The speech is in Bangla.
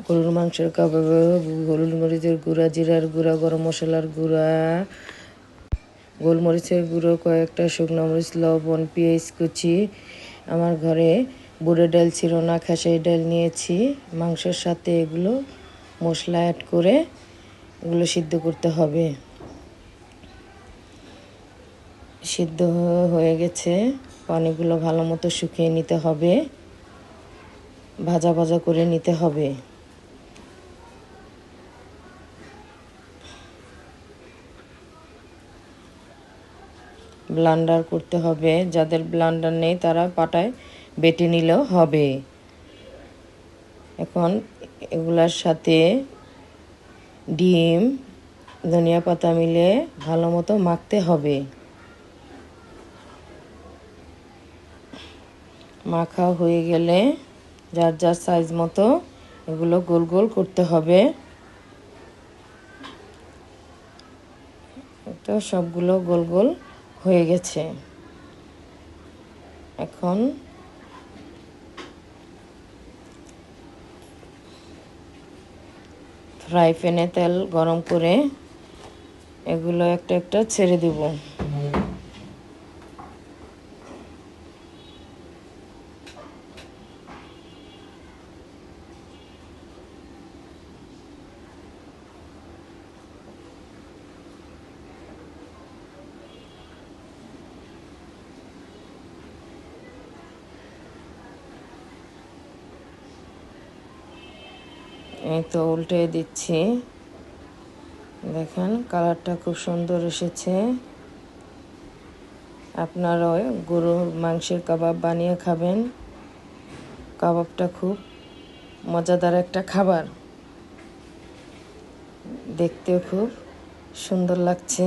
গরুর মাংসের কাবাবে হলুদ মরিচের গুঁড়া, জিরার গুঁড়া, গরম মশলার গুঁড়া, গোলমরিচের গুঁড়ো, কয়েকটা শুকনো মরিচ, লবণ, পেঁয়াজ কুচি। আমার ঘরে বুড়ো ডাল ছিল না, খেসারি ডাল নিয়েছি। মাংসের সাথে এগুলো মশলা অ্যাড করে এগুলো সিদ্ধ করতে হবে। সিদ্ধ হয়ে গেছে, পানিগুলো ভালো মতো শুকিয়ে নিতে হবে, ভাজা ভাজা করে নিতে হবে। ব্লান্ডার করতে হবে, যাদের ব্লান্ডার নেই তারা পাটায় বেটে নিলেও হবে। এখন এগুলার সাথে ডিম, ধনিয়া পাতা মিলে ভালো মতো মাখতে হবে। মাখা হয়ে গেলে যার যার সাইজ মতো এগুলো গোল গোল করতে হবে। তো সবগুলো গোল গোল হয়ে গেছে। এখন ফ্রাই প্যানে তেল গরম করে এগুলো একটা একটা ছেড়ে দেব। এই তো উল্টে দিচ্ছি, দেখেন কালারটা খুব সুন্দর এসেছে। আপনারাও গরুর মাংসের কাবাব বানিয়ে খাবেন। কাবাবটা খুব মজাদার একটা খাবার, দেখতেও খুব সুন্দর লাগছে।